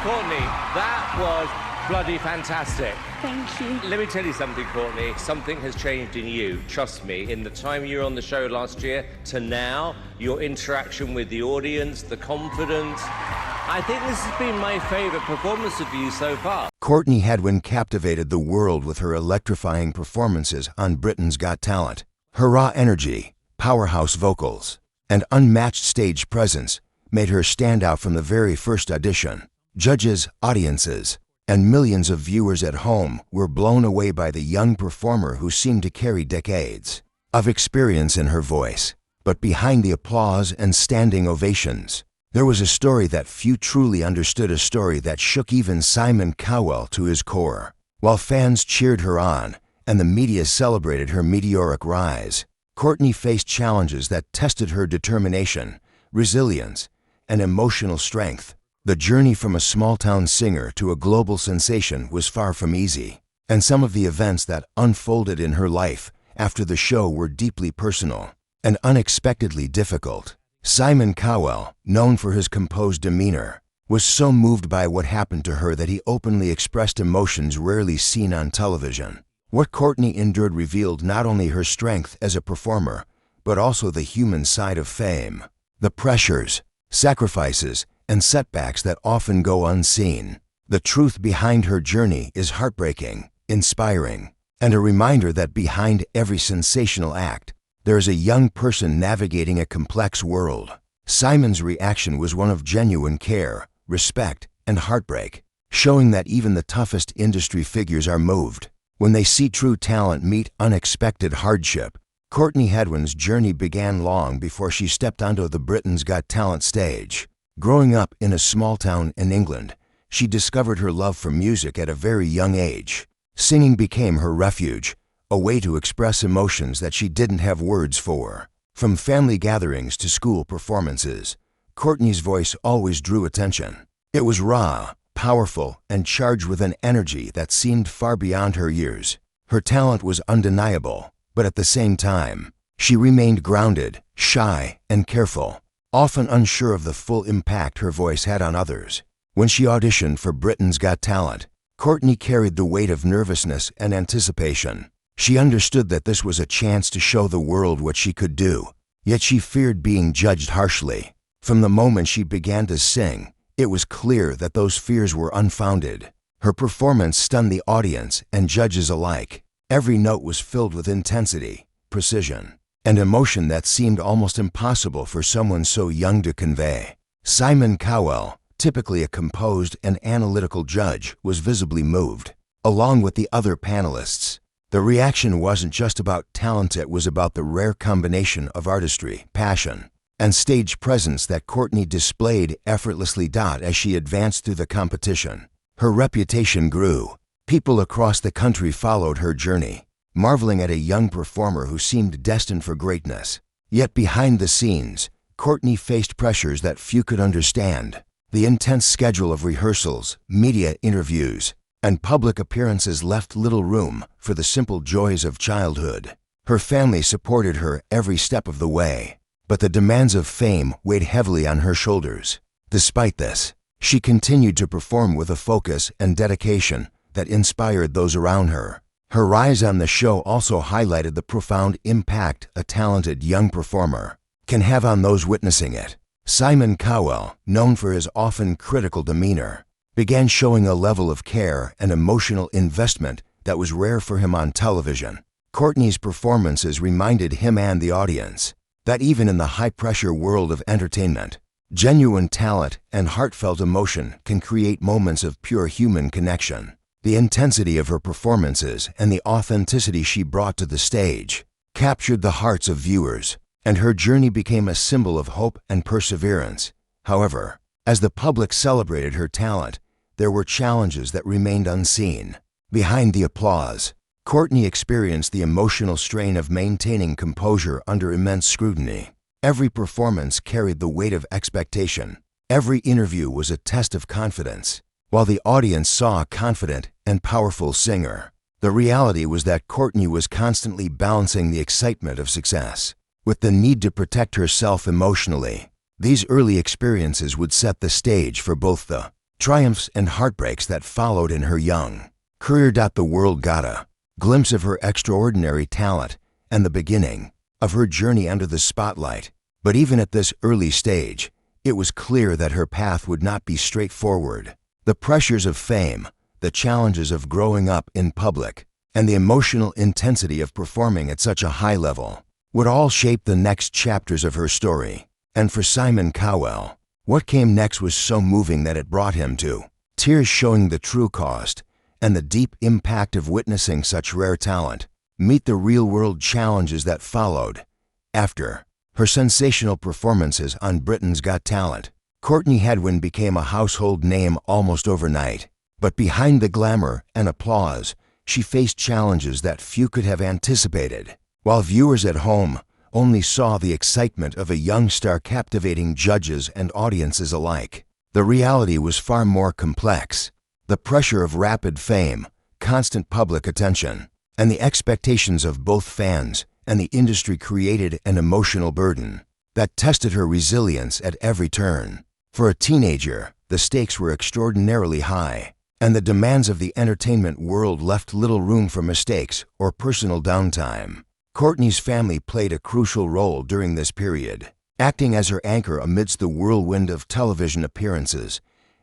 Courtney, that was bloody fantastic. Thank you. Let me tell you something, Courtney. Something has changed in you. Trust me. In the time you were on the show last year to now, your interaction with the audience, the confidence. I think this has been my favorite performance of you so far. Courtney Hadwin captivated the world with her electrifying performances on Britain's Got Talent. Her raw energy, powerhouse vocals, and unmatched stage presence made her stand out from the very first audition. Judges, audiences, and millions of viewers at home were blown away by the young performer who seemed to carry decades of experience in her voice. But behind the applause and standing ovations, there was a story that few truly understood, a story that shook even Simon Cowell to his core. While fans cheered her on and the media celebrated her meteoric rise, Courtney faced challenges that tested her determination, resilience, and emotional strength. The journey from a small-town singer to a global sensation was far from easy, and some of the events that unfolded in her life after the show were deeply personal and unexpectedly difficult. Simon Cowell, known for his composed demeanor, was so moved by what happened to her that he openly expressed emotions rarely seen on television. What Courtney endured revealed not only her strength as a performer, but also the human side of fame. The pressures, sacrifices, and setbacks that often go unseen. The truth behind her journey is heartbreaking, inspiring, and a reminder that behind every sensational act, there is a young person navigating a complex world. Simon's reaction was one of genuine care, respect, and heartbreak, showing that even the toughest industry figures are moved when they see true talent meet unexpected hardship. Courtney Hadwin's journey began long before she stepped onto the Britain's Got Talent stage. Growing up in a small town in England, she discovered her love for music at a very young age. Singing became her refuge, a way to express emotions that she didn't have words for. From family gatherings to school performances, Courtney's voice always drew attention. It was raw, powerful, and charged with an energy that seemed far beyond her years. Her talent was undeniable, but at the same time, she remained grounded, shy, and careful, often unsure of the full impact her voice had on others. When she auditioned for Britain's Got Talent, Courtney carried the weight of nervousness and anticipation. She understood that this was a chance to show the world what she could do, yet she feared being judged harshly. From the moment she began to sing, it was clear that those fears were unfounded. Her performance stunned the audience and judges alike. Every note was filled with intensity, precision, and emotion that seemed almost impossible for someone so young to convey. Simon Cowell, typically a composed and analytical judge, was visibly moved, along with the other panelists. The reaction wasn't just about talent, it was about the rare combination of artistry, passion, and stage presence that Courtney displayed effortlessly. As she advanced through the competition, her reputation grew. People across the country followed her journey, marveling at a young performer who seemed destined for greatness. Yet behind the scenes, Courtney faced pressures that few could understand. The intense schedule of rehearsals, media interviews, and public appearances left little room for the simple joys of childhood. Her family supported her every step of the way, but the demands of fame weighed heavily on her shoulders. Despite this, she continued to perform with a focus and dedication that inspired those around her. Her rise on the show also highlighted the profound impact a talented young performer can have on those witnessing it. Simon Cowell, known for his often critical demeanor, began showing a level of care and emotional investment that was rare for him on television. Courtney's performances reminded him and the audience that even in the high-pressure world of entertainment, genuine talent and heartfelt emotion can create moments of pure human connection. The intensity of her performances and the authenticity she brought to the stage captured the hearts of viewers, and her journey became a symbol of hope and perseverance. However, as the public celebrated her talent, there were challenges that remained unseen. Behind the applause, Courtney experienced the emotional strain of maintaining composure under immense scrutiny. Every performance carried the weight of expectation. Every interview was a test of confidence. While the audience saw a confident and powerful singer, the reality was that Courtney was constantly balancing the excitement of success with the need to protect herself emotionally. These early experiences would set the stage for both the triumphs and heartbreaks that followed in her young career. The world got a glimpse of her extraordinary talent and the beginning of her journey under the spotlight. But even at this early stage, it was clear that her path would not be straightforward. The pressures of fame, the challenges of growing up in public, and the emotional intensity of performing at such a high level would all shape the next chapters of her story. And for Simon Cowell, what came next was so moving that it brought him to tears, showing the true cost and the deep impact of witnessing such rare talent meet the real-world challenges that followed. After her sensational performances on Britain's Got Talent, Courtney Hadwin became a household name almost overnight. But behind the glamour and applause, she faced challenges that few could have anticipated. While viewers at home only saw the excitement of a young star captivating judges and audiences alike, the reality was far more complex. The pressure of rapid fame, constant public attention, and the expectations of both fans and the industry created an emotional burden that tested her resilience at every turn. For a teenager, the stakes were extraordinarily high, and the demands of the entertainment world left little room for mistakes or personal downtime. Courtney's family played a crucial role during this period, acting as her anchor amidst the whirlwind of television appearances,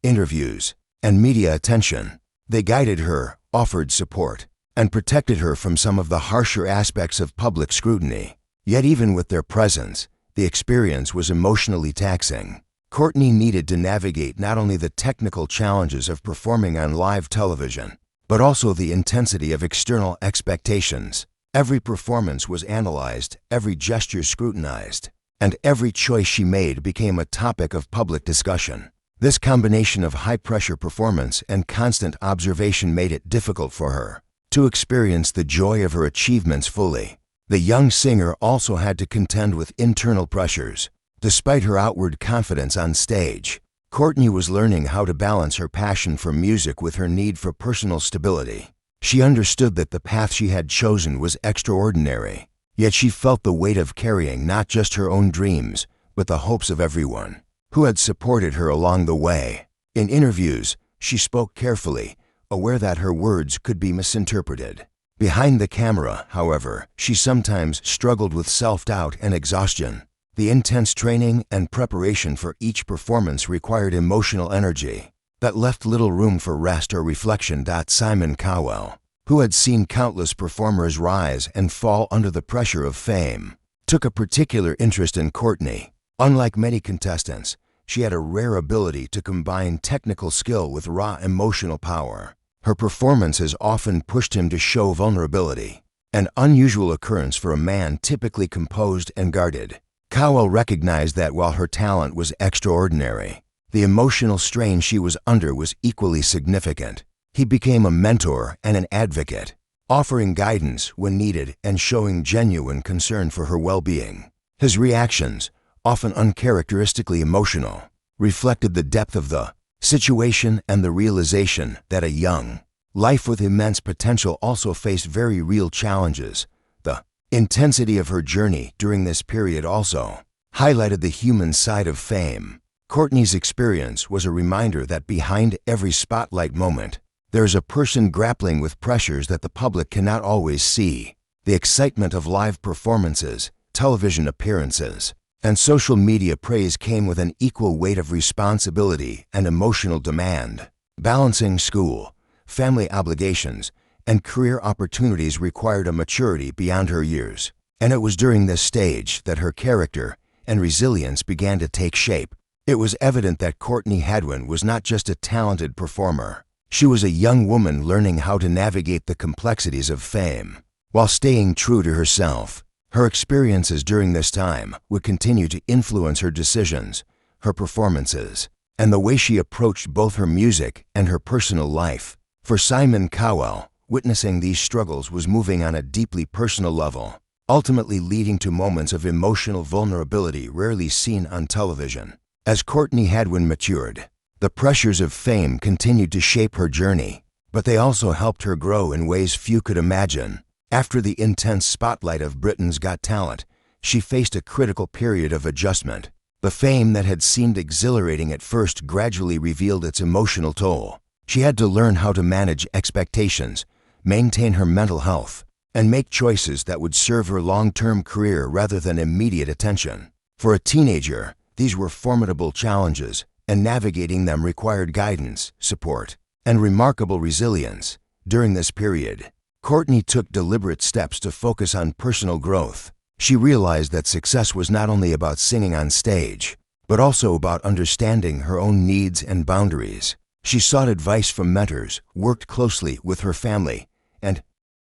interviews, and media attention. They guided her, offered support, and protected her from some of the harsher aspects of public scrutiny. Yet even with their presence, the experience was emotionally taxing. Courtney needed to navigate not only the technical challenges of performing on live television, but also the intensity of external expectations. Every performance was analyzed, every gesture scrutinized, and every choice she made became a topic of public discussion. This combination of high-pressure performance and constant observation made it difficult for her to experience the joy of her achievements fully. The young singer also had to contend with internal pressures. Despite her outward confidence on stage, Courtney was learning how to balance her passion for music with her need for personal stability. She understood that the path she had chosen was extraordinary, yet she felt the weight of carrying not just her own dreams, but the hopes of everyone who had supported her along the way. In interviews, she spoke carefully, aware that her words could be misinterpreted. Behind the camera, however, she sometimes struggled with self-doubt and exhaustion. The intense training and preparation for each performance required emotional energy that left little room for rest or reflection. Simon Cowell, who had seen countless performers rise and fall under the pressure of fame, took a particular interest in Courtney. Unlike many contestants, she had a rare ability to combine technical skill with raw emotional power. Her performances often pushed him to show vulnerability, an unusual occurrence for a man typically composed and guarded. Cowell recognized that while her talent was extraordinary, the emotional strain she was under was equally significant. He became a mentor and an advocate, offering guidance when needed and showing genuine concern for her well-being. His reactions, often uncharacteristically emotional, reflected the depth of the situation and the realization that a young life with immense potential also faced very real challenges. The intensity of her journey during this period also highlighted the human side of fame. Courtney's experience was a reminder that behind every spotlight moment, there is a person grappling with pressures that the public cannot always see. The excitement of live performances, television appearances, and social media praise came with an equal weight of responsibility and emotional demand. Balancing school, family obligations, and career opportunities required a maturity beyond her years. And it was during this stage that her character and resilience began to take shape. It was evident that Courtney Hadwin was not just a talented performer. She was a young woman learning how to navigate the complexities of fame while staying true to herself. Her experiences during this time would continue to influence her decisions, her performances, and the way she approached both her music and her personal life. For Simon Cowell, witnessing these struggles was moving on a deeply personal level, ultimately leading to moments of emotional vulnerability rarely seen on television. As Courtney Hadwin matured, the pressures of fame continued to shape her journey, but they also helped her grow in ways few could imagine. After the intense spotlight of Britain's Got Talent, she faced a critical period of adjustment. The fame that had seemed exhilarating at first gradually revealed its emotional toll. She had to learn how to manage expectations, maintain her mental health, and make choices that would serve her long-term career rather than immediate attention. For a teenager, these were formidable challenges, and navigating them required guidance, support, and remarkable resilience. During this period, Courtney took deliberate steps to focus on personal growth. She realized that success was not only about singing on stage, but also about understanding her own needs and boundaries. She sought advice from mentors, worked closely with her family, and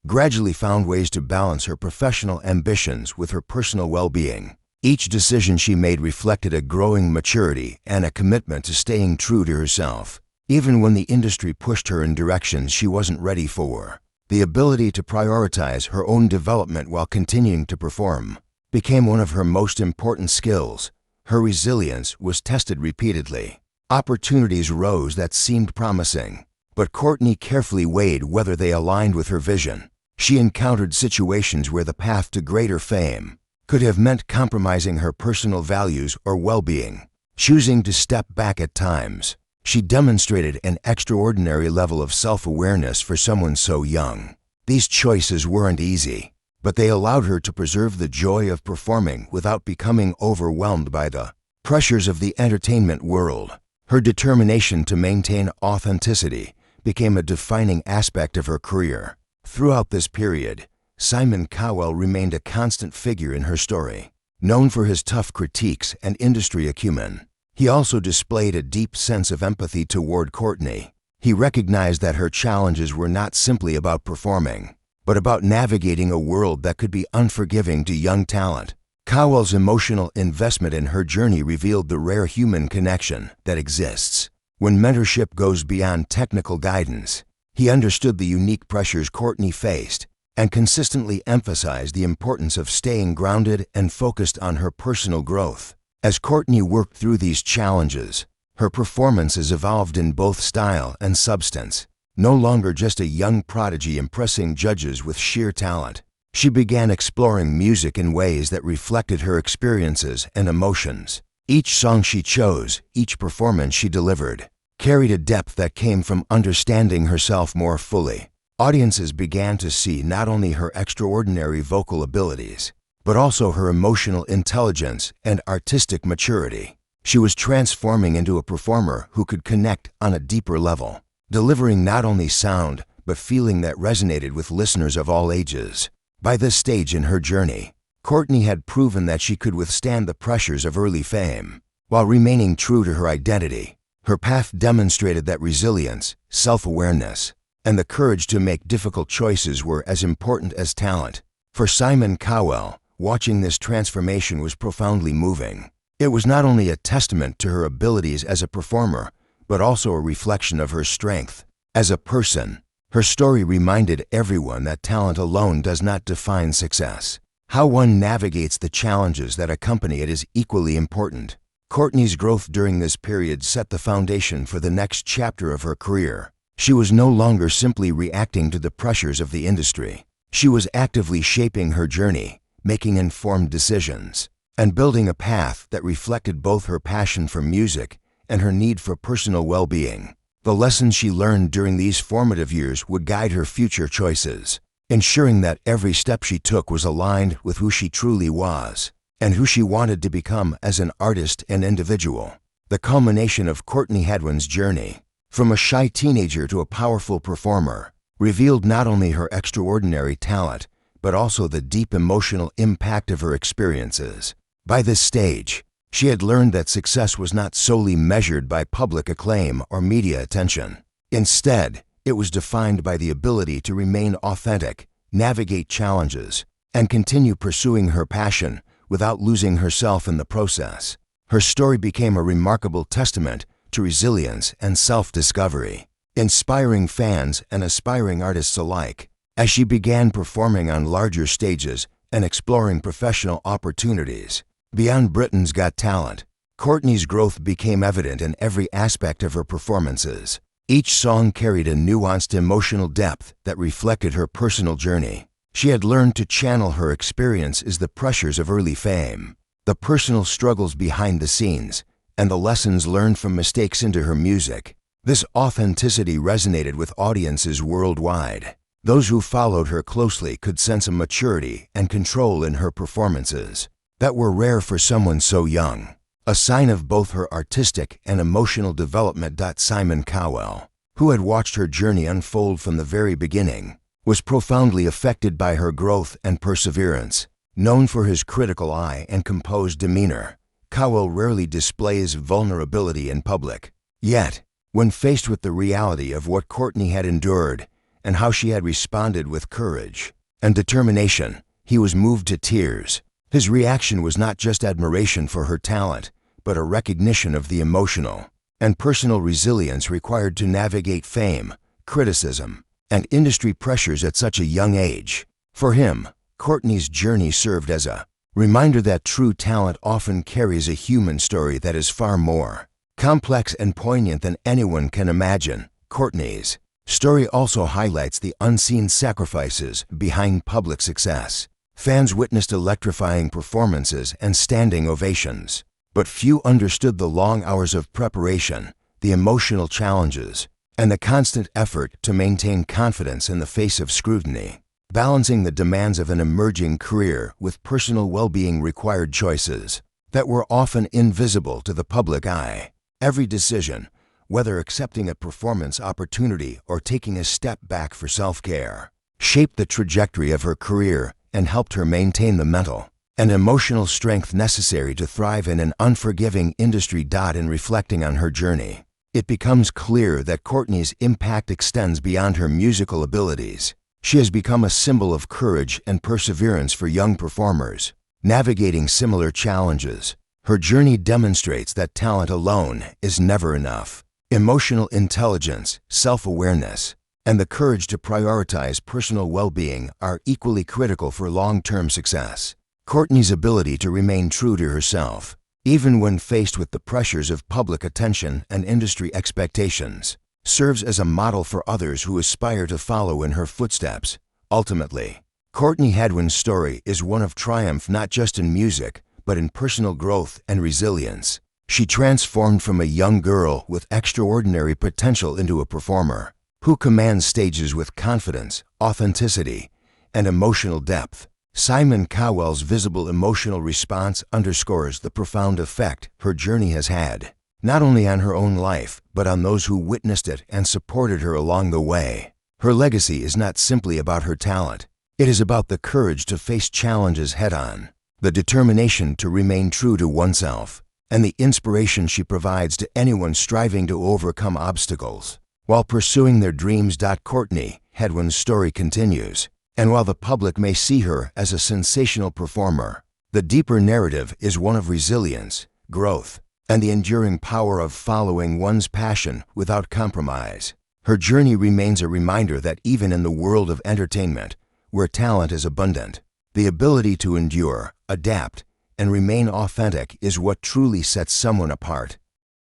gradually found ways to balance her professional ambitions with her personal well-being. Each decision she made reflected a growing maturity and a commitment to staying true to herself, even when the industry pushed her in directions she wasn't ready for. The ability to prioritize her own development while continuing to perform became one of her most important skills. Her resilience was tested repeatedly. Opportunities rose that seemed promising, but Courtney carefully weighed whether they aligned with her vision. She encountered situations where the path to greater fame could have meant compromising her personal values or well-being. Choosing to step back at times, she demonstrated an extraordinary level of self-awareness for someone so young. These choices weren't easy, but they allowed her to preserve the joy of performing without becoming overwhelmed by the pressures of the entertainment world. Her determination to maintain authenticity became a defining aspect of her career. Throughout this period, Simon Cowell remained a constant figure in her story. Known for his tough critiques and industry acumen, he also displayed a deep sense of empathy toward Courtney. He recognized that her challenges were not simply about performing, but about navigating a world that could be unforgiving to young talent. Cowell's emotional investment in her journey revealed the rare human connection that exists when mentorship goes beyond technical guidance. He understood the unique pressures Courtney faced and consistently emphasized the importance of staying grounded and focused on her personal growth. As Courtney worked through these challenges, her performances evolved in both style and substance. No longer just a young prodigy impressing judges with sheer talent, she began exploring music in ways that reflected her experiences and emotions. Each song she chose, each performance she delivered, carried a depth that came from understanding herself more fully. Audiences began to see not only her extraordinary vocal abilities, but also her emotional intelligence and artistic maturity. She was transforming into a performer who could connect on a deeper level, delivering not only sound, but feeling that resonated with listeners of all ages. By this stage in her journey, Courtney had proven that she could withstand the pressures of early fame, while remaining true to her identity. Her path demonstrated that resilience, self-awareness, and the courage to make difficult choices were as important as talent. For Simon Cowell, watching this transformation was profoundly moving. It was not only a testament to her abilities as a performer, but also a reflection of her strength as a person. Her story reminded everyone that talent alone does not define success. How one navigates the challenges that accompany it is equally important. Courtney's growth during this period set the foundation for the next chapter of her career. She was no longer simply reacting to the pressures of the industry. She was actively shaping her journey, making informed decisions, and building a path that reflected both her passion for music and her need for personal well-being. The lessons she learned during these formative years would guide her future choices, ensuring that every step she took was aligned with who she truly was and who she wanted to become as an artist and individual. The culmination of Courtney Hadwin's journey, from a shy teenager to a powerful performer, revealed not only her extraordinary talent, but also the deep emotional impact of her experiences. By this stage, she had learned that success was not solely measured by public acclaim or media attention. Instead, it was defined by the ability to remain authentic, navigate challenges, and continue pursuing her passion without losing herself in the process. Her story became a remarkable testament to resilience and self-discovery, inspiring fans and aspiring artists alike. As she began performing on larger stages and exploring professional opportunities beyond Britain's Got Talent, Courtney's growth became evident in every aspect of her performances. Each song carried a nuanced emotional depth that reflected her personal journey. She had learned to channel her experience as the pressures of early fame, the personal struggles behind the scenes, and the lessons learned from mistakes into her music. This authenticity resonated with audiences worldwide. Those who followed her closely could sense a maturity and control in her performances that were rare for someone so young, a sign of both her artistic and emotional development. Simon Cowell, who had watched her journey unfold from the very beginning, was profoundly affected by her growth and perseverance. Known for his critical eye and composed demeanor, Cowell rarely displays vulnerability in public. Yet, when faced with the reality of what Courtney had endured and how she had responded with courage and determination, he was moved to tears. His reaction was not just admiration for her talent, but a recognition of the emotional and personal resilience required to navigate fame, criticism, and industry pressures at such a young age. For him, Courtney's journey served as a reminder that true talent often carries a human story that is far more complex and poignant than anyone can imagine. Courtney's story also highlights the unseen sacrifices behind public success. Fans witnessed electrifying performances and standing ovations, but few understood the long hours of preparation, the emotional challenges, and the constant effort to maintain confidence in the face of scrutiny. Balancing the demands of an emerging career with personal well-being required choices that were often invisible to the public eye. Every decision, whether accepting a performance opportunity or taking a step back for self-care, shaped the trajectory of her career and helped her maintain the mental and emotional strength necessary to thrive in an unforgiving industry. In reflecting on her journey, it becomes clear that Courtney's impact extends beyond her musical abilities. She has become a symbol of courage and perseverance for young performers. Navigating similar challenges, her journey demonstrates that talent alone is never enough. Emotional intelligence, self-awareness, and the courage to prioritize personal well-being are equally critical for long-term success. Courtney's ability to remain true to herself, even when faced with the pressures of public attention and industry expectations, serves as a model for others who aspire to follow in her footsteps. Ultimately, Courtney Hadwin's story is one of triumph not just in music, but in personal growth and resilience. She transformed from a young girl with extraordinary potential into a performer who commands stages with confidence, authenticity, and emotional depth. Simon Cowell's visible emotional response underscores the profound effect her journey has had, not only on her own life, but on those who witnessed it and supported her along the way. Her legacy is not simply about her talent. It is about the courage to face challenges head-on, the determination to remain true to oneself, and the inspiration she provides to anyone striving to overcome obstacles while pursuing their dreams. Courtney Hadwin's story continues, and while the public may see her as a sensational performer, the deeper narrative is one of resilience, growth, and the enduring power of following one's passion without compromise. Her journey remains a reminder that even in the world of entertainment, where talent is abundant, the ability to endure, adapt, and remain authentic is what truly sets someone apart.